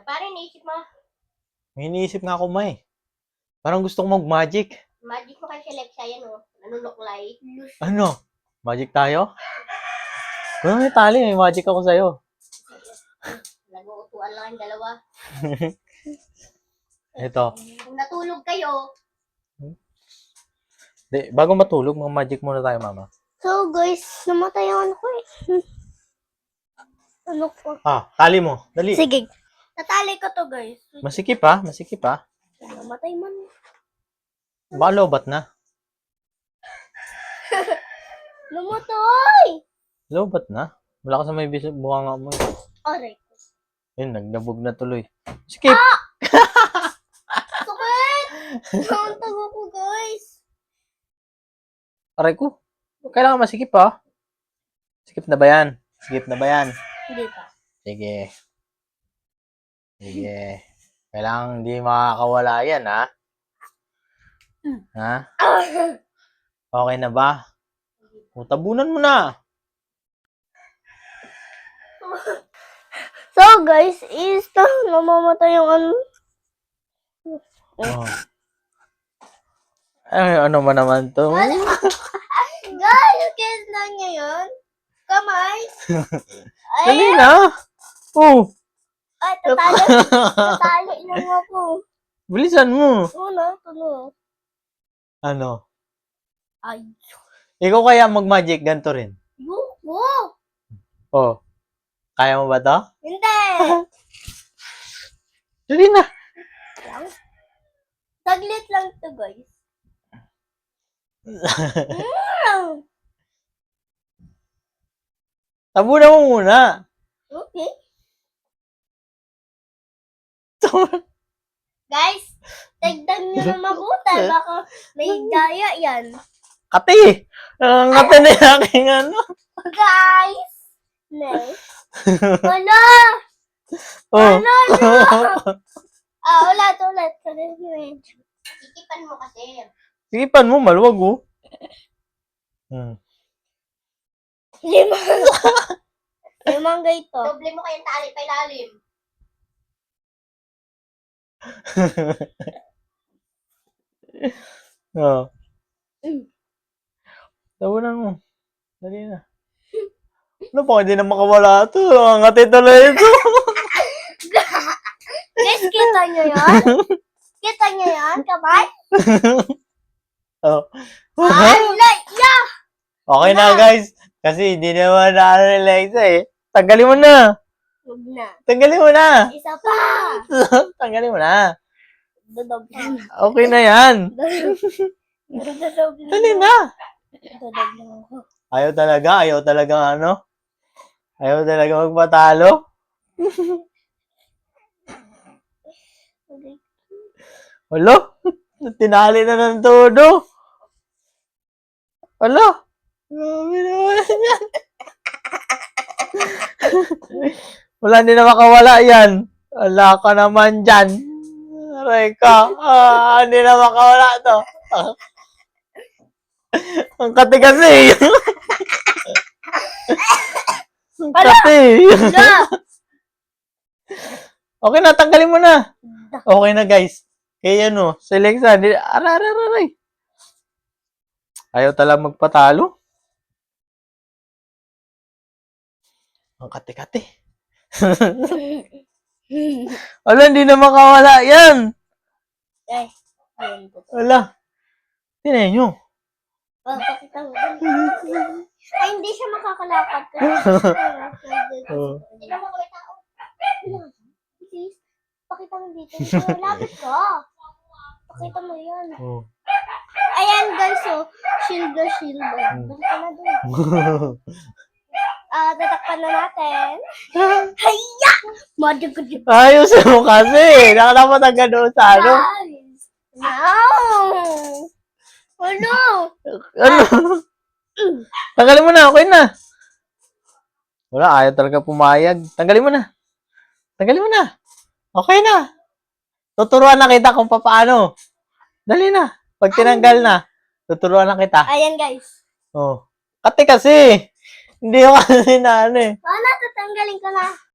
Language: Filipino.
Parang naisip mo, May iniisip nga ako, May. Parang gusto ko mag-magic. magic mo kay Alexa yan, oh. Nanunuklay. Ano? Magic tayo? Kung may tali, may magic ako sa'yo. Nag-uutuan lang yung dalawa. Ito. Kung natulog kayo, Bago matulog, mag-magic muna tayo, Mama. so guys, namatay yung ano ko eh. Ano ko? Tali mo. Dali. Sige. Natali ko to guys. Masikip ha? Masikip ha? Namatay man. Baka lobat na. Namatay! Lobat na? Wala ka sa may bunganga mo. Aray. Yun, nagnabog na tuloy. Skip! Sakit! Nantag ako guys. Aray ko. Kailangan masikip ha? Skip na ba yan? Skip na ba yan? Hindi pa. Sige. Sige. Kailangan hindi makakawala yan ha? Ha? Okay na ba? Tabunan mo na. So guys, is namamatay yung ano. Oh. Ay, ano ba naman to? Guys, kiss na niya yun. Kamay. Dali na. Oh. Ay, tatali. Tatali lang ako. Bilisan mo. Una, tulo. Ano? Ay. Ikaw kaya mag-magic ganito rin? Yuko. Oh. Kaya mo ba to? Hindi. Dali na. Saglit lang to guys. Tabunan mo muna. Okay. Guys, tignan nyo na mabuti. Baka may daya yan. Kati! Ang kati na yung aking ano. Guys! Next. Wala! Oh. Ulit. Ikipan mo kasi. Sigipan mo, maluwag oh. Lima. Limang gayto. Doble mo kayong tali pa ilalim. Oh. Tabunan mo. Dali na. Ano pa, hindi na makawala ito. Ang kati tuloy ito. Guys, kita nyo yan? Kita nyo yan, kamay? Oh. Yeah! Okay na guys. Kasi hindi naman na-relax eh. Tanggalin mo na. Huwag na. Tanggalin mo na. Isa pa! Tanggalin mo na. Dudog lang. Okay na yan. Dudog lang. Dali na. Dudog lang ako. Ayaw talaga ano. Ayaw talaga magpatalo. Wala. Tinali na ng todo. Wala. Grabe naman yan. Wala, hindi na makawala yan. Wala ka naman dyan. Aray ka. Hindi na makawala to. Ang kati kasi. Ang kati. Okay na, tanggalin mo na. Okay na guys. Kaya ano, Alexa, aray. Ayaw talaga magpatalo. Ang kati-kati. Wala, hindi na makawala yan. Ay, Wala. Tinayin nyo. pakita mo. Ay, hindi siya makakalakad. Tignan mo kami tao. Please, pakita mo dito. Lapit ka. Pakita mo yan. Ayan guys, oh. Shield. Balik ka na doon. Tatakpan na natin. Hayya! Madugod. Ayos mo kasi. Nakalapat ang gano'n sa ano. No! Ano? Ano? Tanggalin mo na, okay na. Wala, ayaw talaga pumayag. Tanggalin mo na. Okay na. Tuturuan na kita kung paano. Dali na. Pag tinanggal na, tuturuan na kita. Ayan guys. Oh. Kati kasi. Hindi ko kasi na ano eh. Paano tatanggalin ko na?